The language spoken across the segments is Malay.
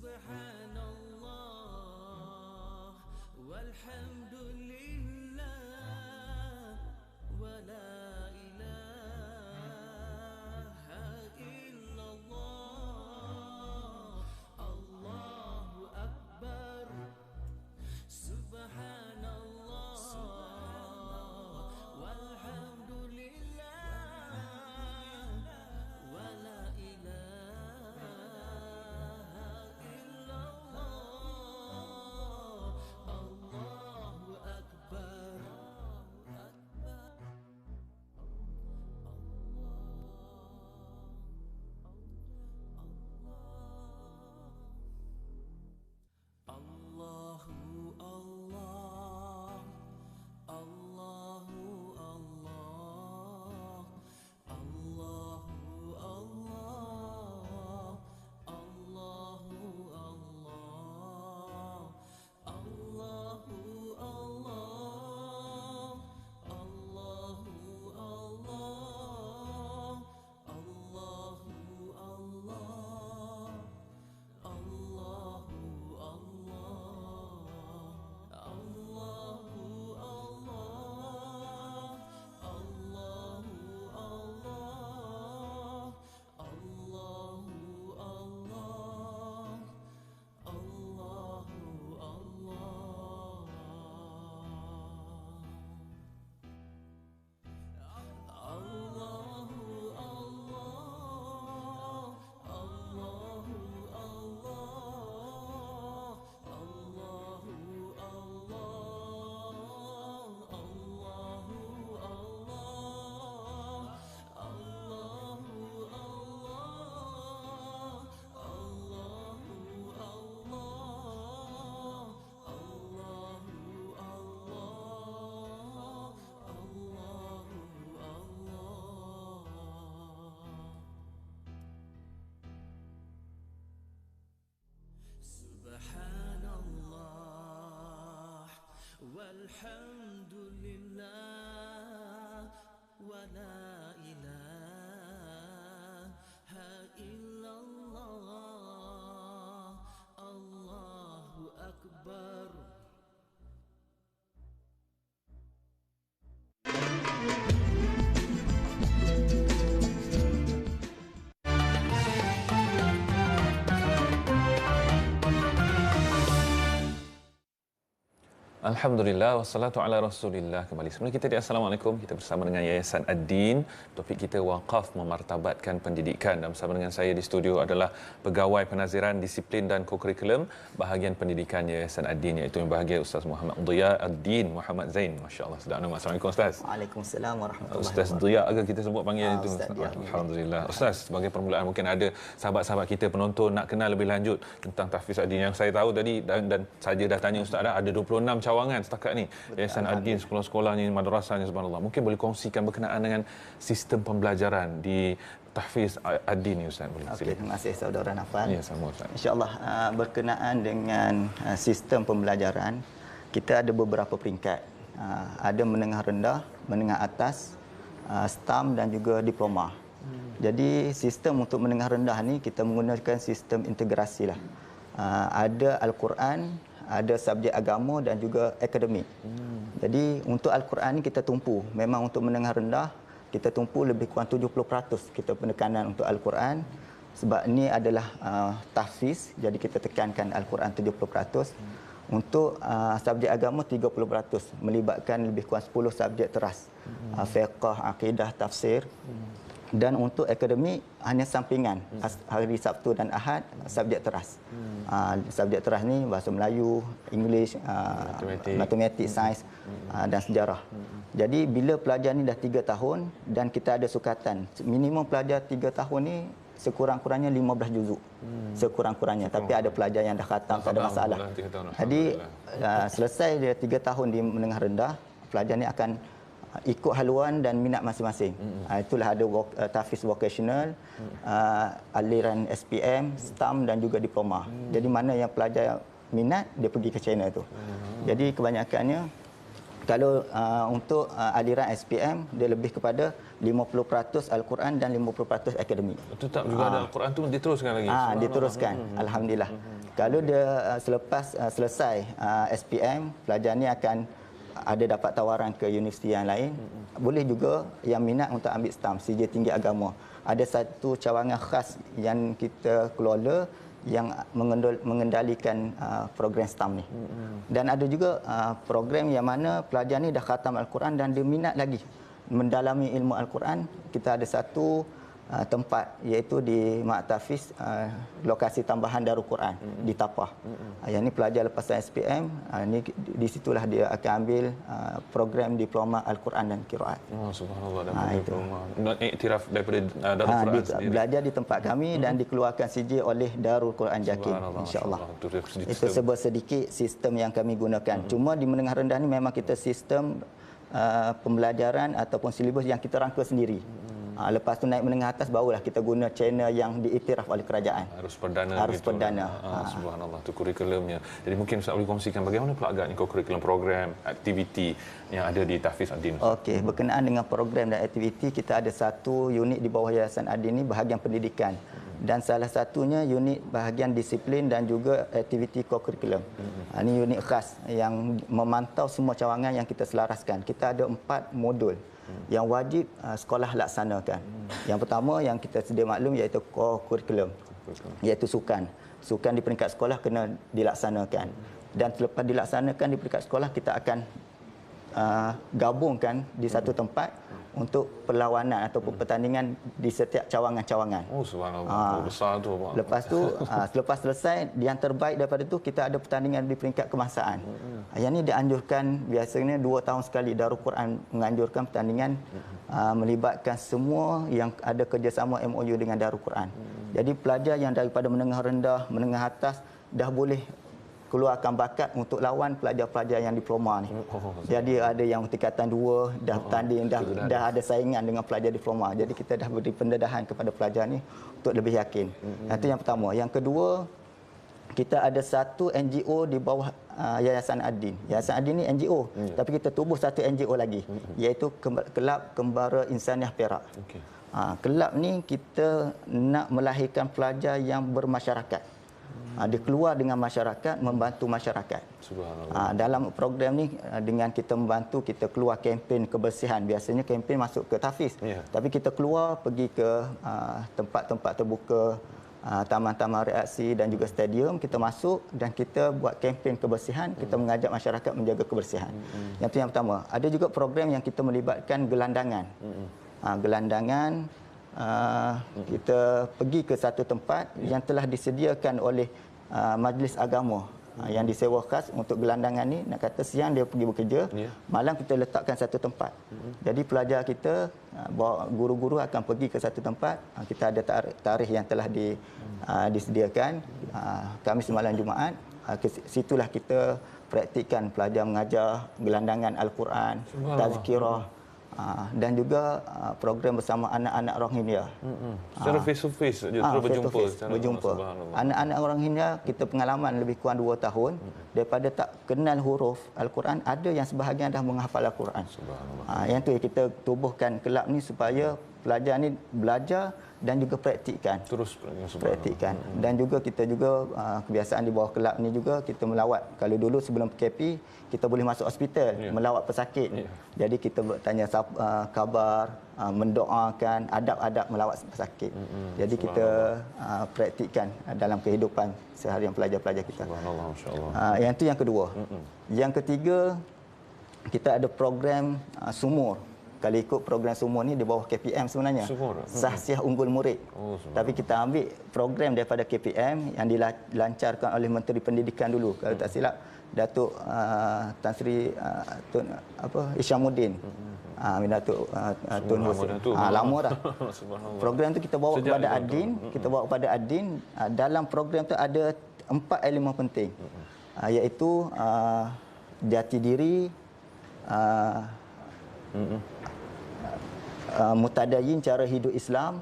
Subhanallah walhamdulillah wa la ilaha illallah. Allahu akbar. Subhanallah walhamdulillah wa la ilaha illallah. Allahu akbar. Allahu Allah, Allahu Allah, Allahu Allah, Allahu Allah, Allahu Allah, Allahu Allah, Allahu Allah. Allahu Allah, Allahu Allah, Allahu Allah, Allahu Allah, Allahu Allah. Allahu Allah, Allahu Allah, Allahu Allah, Allahu Allah, Allahu Allah, Allahu Allah, Allahu Allah, Allahu Allah. Subhanallah walhamdulillah wa la ilaha illallah. Allahu akbar. Alhamdulillah wassalatu ala Rasulillah. Kembali semula kita di Assalamualaikum. Kita bersama dengan Yayasan Ad-Din. Topik kita wakaf memartabatkan pendidikan, dan bersama dengan saya di studio adalah Pegawai Penaziran Disiplin dan Kokurikulum bahagian pendidikan Yayasan Ad-Din, iaitu yang bahagia Ustaz Muhammad Dhiya Ad-Din Muhammad Zain. Masya-Allah, sedap nama. Assalamualaikum Ustaz. Waalaikumsalam warahmatullahi Ustaz Dhiya agak kita sebut panggil itu. Ustaz Dhiya. Alhamdulillah. Ustaz, sebagai permulaan mungkin ada sahabat-sahabat kita penonton nak kenal lebih lanjut tentang tahfiz Ad-Din. Yang saya tahu tadi dan saja dah tanya Ustaz dah ada 26 cawangan setakat ni. Yayasan Ad-Din, sekolah-sekolahnya, madrasahnya, subhanallah. Mungkin boleh kongsikan berkenaan dengan sistem pembelajaran di tahfiz Ad-Din ni Ustaz. Boleh. Okey, terima kasih saudara Nafal. Ya, sama Ustaz. Insya-Allah berkenaan dengan sistem pembelajaran, kita ada beberapa peringkat. Ada menengah rendah, menengah atas, STAM dan juga diploma. Jadi sistem untuk menengah rendah ni kita menggunakan sistem integrasi lah. Ada Al-Quran, ada subjek agama dan juga akademik. Jadi untuk Al-Quran ni kita tumpu. Memang untuk menengah rendah kita tumpu lebih kurang 70% kita penekanan untuk Al-Quran. Sebab ini adalah tahfiz, jadi kita tekankan Al-Quran 70%. Untuk subjek agama 30%, melibatkan lebih kurang 10 subjek teras. Fiqh, akidah, tafsir. Dan untuk akademik hanya sampingan, hari Sabtu dan Ahad subjek teras. Subjek teras ni bahasa Melayu, English, matematik, sains dan sejarah. Jadi bila pelajar ni dah 3 tahun dan kita ada sukatan, minimum pelajar 3 tahun ni sekurang-kurangnya 15 juzuk. Sekurang-kurangnya, tapi ada pelajar yang dah khatam, tak ada masalah. Jadi selesai dia 3 tahun di menengah rendah, pelajar ni akan ikut haluan dan minat masing-masing. Itulah ada tahfiz vocational, aliran SPM, STAM dan juga diploma. Jadi mana yang pelajar minat, dia pergi ke China tu. Jadi kebanyakannya kalau untuk aliran SPM, dia lebih kepada 50% Al-Quran dan 50% akademik. Tetap juga ada Al-Quran tu diteruskan lagi. Diteruskan. Alhamdulillah. Kalau dia selepas selesai SPM, pelajar ni akan ada dapat tawaran ke universiti yang lain. Boleh juga yang minat untuk ambil STAM, Sijil Tinggi Agama. Ada satu cawangan khas yang kita kelola yang mengendalikan program STAM ni. Dan ada juga program yang mana pelajar ni dah khatam Al-Quran dan dia minat lagi mendalami ilmu Al-Quran. Kita ada satu tempat iaitu di Mak Tafiz, lokasi tambahan Darul Quran di Tapah. Yang ni pelajar lepasan SPM, ni di situlah dia akan ambil program diploma Al-Quran dan Qiraat. Subhanallah, dapat diploma. Iktiraf daripada Darul Quran sendiri. Belajar di tempat kami dan dikeluarkan sijil oleh Darul Quran Jakim, insya-Allah. Itu sebab sedikit sistem yang kami gunakan. Cuma di menengah rendah ni memang kita sistem pembelajaran ataupun silibus yang kita rangka sendiri. Lepas tu naik menengah atas barulah kita guna channel yang diiktiraf oleh kerajaan. Harus perdana. Harus perdana. Subhanallah, tu kurikulumnya. Jadi mungkin Ustaz boleh kongsikan bagaimana pula agaknya kurikulum program, aktiviti yang ada di Tahfiz Ad-Din. Okey, berkenaan dengan program dan aktiviti, kita ada satu unit di bawah Yayasan Ad-Din ni bahagian pendidikan. Dan salah satunya unit bahagian disiplin dan juga aktiviti kokurikulum. Ini unit khas yang memantau semua cawangan yang kita selaraskan. Kita ada 4 modul yang wajib sekolah laksanakan. Yang pertama yang kita sedia maklum iaitu kurikulum, iaitu sukan. Sukan di peringkat sekolah kena dilaksanakan. Dan selepas dilaksanakan di peringkat sekolah, kita akan gabungkan di satu tempat untuk perlawanan ataupun pertandingan di setiap cawangan-cawangan. Subhanallah, besar tu. Lepas tu, selepas selesai, yang terbaik daripada tu kita ada pertandingan di peringkat kebangsaan. Yang ni dianjurkan biasanya 2 tahun sekali. Darul Quran menganjurkan pertandingan melibatkan semua yang ada kerjasama MOU dengan Darul Quran. Jadi pelajar yang daripada menengah rendah, menengah atas dah boleh keluarkan bakat untuk lawan pelajar-pelajar yang diploma ni. Jadi ada yang tingkatan 2 dah bertanding, dah ada saingan dengan pelajar diploma. Jadi kita dah beri pendedahan kepada pelajar ni untuk lebih yakin. Itu yang pertama. Yang kedua, kita ada satu NGO di bawah Yayasan Ad-Din. Yayasan Ad-Din ni NGO, tapi kita tubuh satu NGO lagi, iaitu Kelab Kembara Insaniah Perak. Kelab ni kita nak melahirkan pelajar yang bermasyarakat. Dia keluar dengan masyarakat, membantu masyarakat. Dalam program ni, dengan kita membantu, kita keluar kempen kebersihan. Biasanya kempen masuk ke Tahfiz, tapi kita keluar pergi ke tempat-tempat terbuka, taman-taman reaksi dan juga stadium. Kita masuk dan kita buat kempen kebersihan. Kita mengajak masyarakat menjaga kebersihan. Yang itu yang pertama. Ada juga program yang kita melibatkan gelandangan. Gelandangan, kita pergi ke satu tempat yang telah disediakan oleh Majlis Agama yang disewa khas untuk gelandangan ni. Nak kata siang dia pergi bekerja, malam kita letakkan satu tempat. Jadi pelajar kita, bawa guru-guru akan pergi ke satu tempat. Kita ada tarikh yang telah disediakan. Khamis malam Jumaat, ke situlah kita praktikkan pelajar mengajar gelandangan Al-Quran, tazkirah. Dan juga program bersama anak-anak Rohingya. Secara face to face je, berjumpa. Anak-anak Rohingya, kita pengalaman lebih kurang 2 tahun. Daripada tak kenal huruf Al-Quran, ada yang sebahagian dah menghafal Al-Quran. Yang tu kita tubuhkan kelab ni supaya pelajar ni belajar dan juga praktikkan. Praktikkan. Dan juga kita juga kebiasaan di bawah kelab ni juga kita melawat. Kalau dulu sebelum PKP, kita boleh masuk hospital, melawat pesakit. Jadi kita bertanya khabar, mendoakan, adab-adab melawat pesakit. Jadi kita praktikkan dalam kehidupan seharian pelajar-pelajar kita. Yang itu yang kedua. Yang ketiga, kita ada program sumur. Kalau ikut program sumur ni di bawah KPM sebenarnya. Sahsiah Unggul Murid. Tapi kita ambil program daripada KPM yang dilancarkan oleh Menteri Pendidikan dulu. Kalau tak silap, Datuk Tan Sri Isyamuddin. Datuk Tun Hussein. Lama dah. Program tu kita bawa kepada Ad-Din. Kita bawa kepada Ad-Din. Dalam program tu ada 4 elemen penting. Iaitu jati diri, mutadayin, cara hidup Islam,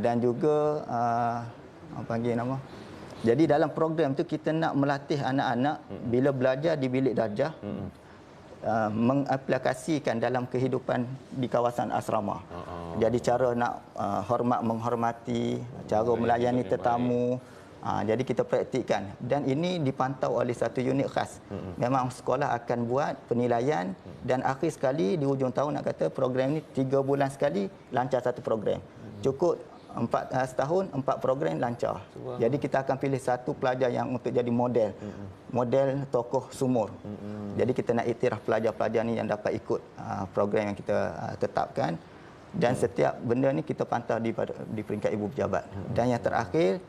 dan juga panggil nama. Jadi dalam program tu kita nak melatih anak-anak bila belajar di bilik darjah, mengaplikasikan dalam kehidupan di kawasan asrama. Jadi cara nak menghormati, cara melayani tetamu, jadi kita praktikkan dan ini dipantau oleh satu unit khas. Memang sekolah akan buat penilaian dan akhir sekali di hujung tahun nak kata program ni 3 bulan sekali lancar satu program. Cukup setahun 4 program lancar. Jadi kita akan pilih satu pelajar yang untuk jadi model tokoh sumur. Jadi kita nak iktiraf pelajar-pelajar ni yang dapat ikut program yang kita tetapkan dan setiap benda ni kita pantau di peringkat ibu pejabat. Dan yang terakhir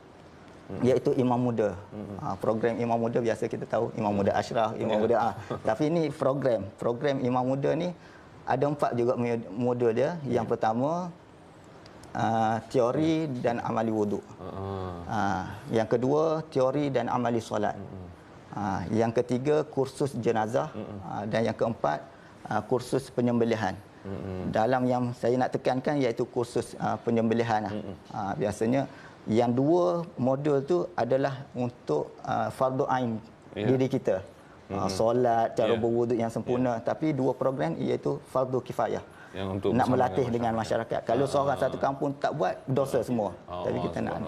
iaitu imam muda. Program imam muda biasa kita tahu imam muda asyraf, imam muda tapi ini program imam muda ni ada 4 juga modul dia. Yang pertama teori dan amali wuduk. Yang kedua teori dan amali solat. Yang ketiga kursus jenazah dan yang keempat kursus penyembelihan. Dalam yang saya nak tekankan iaitu kursus penyembelihan. Biasanya yang 2 modul tu adalah untuk fardu ain diri kita. Solat, cara berwuduk yang sempurna, tapi 2 program iaitu fardu kifayah. Yang untuk nak melatih dengan masyarakat. Kalau seorang satu kampung tak buat, dosa semua. Tapi kita nak.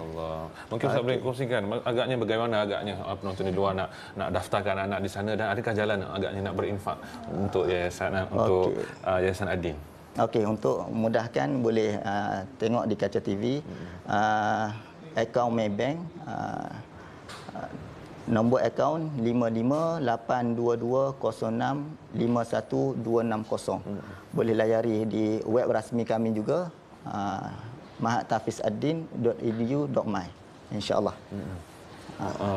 Mungkin Ustaz boleh kongsikan agaknya bagaimana penonton di luar nak daftarkan anak di sana dan adakah jalan agaknya nak berinfak untuk yayasan untuk Yayasan Ad-Din. Okey, untuk mudahkan boleh tengok di kaca TV akaun Maybank, nombor akaun 558220651260. Boleh layari di web rasmi kami juga, mahattafizadin.edu.my, insya-Allah.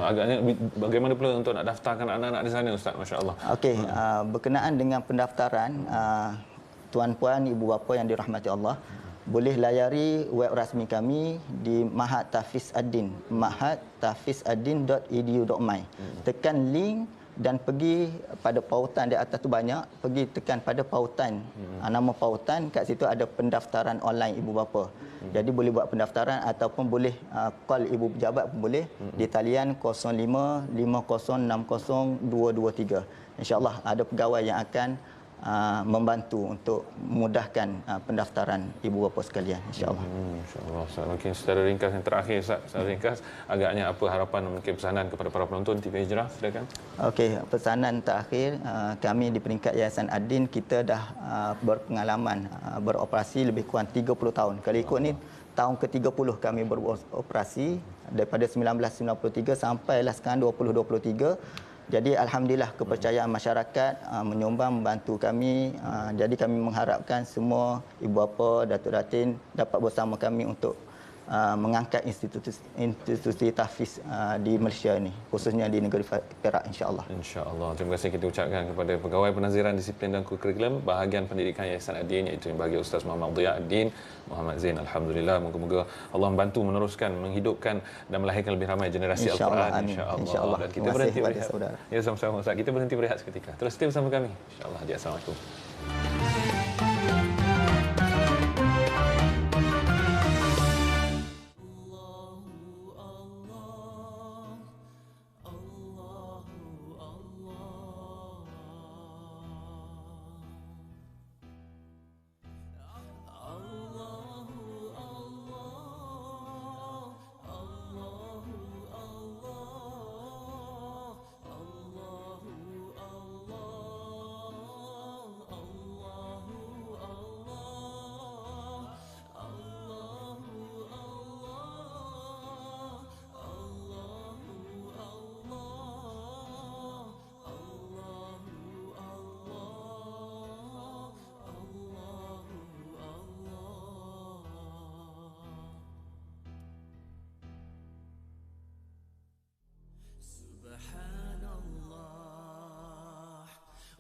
Agaknya bagaimana pula untuk nak daftarkan anak-anak di sana Ustaz, masya-Allah. Okey, berkenaan dengan pendaftaran, tuan-puan, ibu bapa yang dirahmati Allah, boleh layari web rasmi kami di Mahat Tafiz Ad-Din, mahattafizadin.edu.my. Tekan link dan pergi pada pautan di atas tu banyak, pergi tekan pada pautan, nama pautan, kat situ ada pendaftaran online ibu bapa. Jadi boleh buat pendaftaran ataupun boleh call ibu pejabat pun boleh di talian 0550602223. InsyaAllah ada pegawai yang akan membantu untuk memudahkan pendaftaran ibu bapa sekalian, insya-Allah. Insya-Allah. Mungkin secara ringkas yang terakhir Ustaz, secara ringkas agaknya apa harapan mungkin pesanan kepada para penonton TV Hijrah, silakan. Okey, pesanan terakhir, kami di peringkat Yayasan Ad-Din kita dah berpengalaman beroperasi lebih kurang 30 tahun. Kalau ikut ni tahun ke-30 kami beroperasi daripada 1993 sampailah sekarang 2023. Jadi alhamdulillah kepercayaan masyarakat menyumbang membantu kami. Jadi kami mengharapkan semua ibu bapa, datuk datin dapat bersama kami untuk mengangkat institusi tahfiz di Malaysia ini, khususnya di negeri Perak, insya-Allah. Insya-Allah. Terima kasih kita ucapkan kepada Pegawai Penaziran Disiplin dan Kurikulum bahagian pendidikan Yayasan Ad-Din, iaitu yang bagi Ustaz Muhammad Dhiya Ad-Din Muhammad Zain. Alhamdulillah, moga-moga Allah membantu meneruskan, menghidupkan dan melahirkan lebih ramai generasi Al-Quran, insya-Allah. Dan kita berhenti berehat. Ya, sama-sama Ustaz. Kita berhenti berehat seketika. Terus stay bersama kami. Insya-Allah. Assalamualaikum.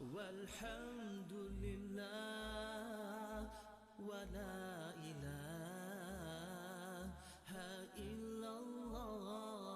Walhamdulillah wa la ilaha illallah.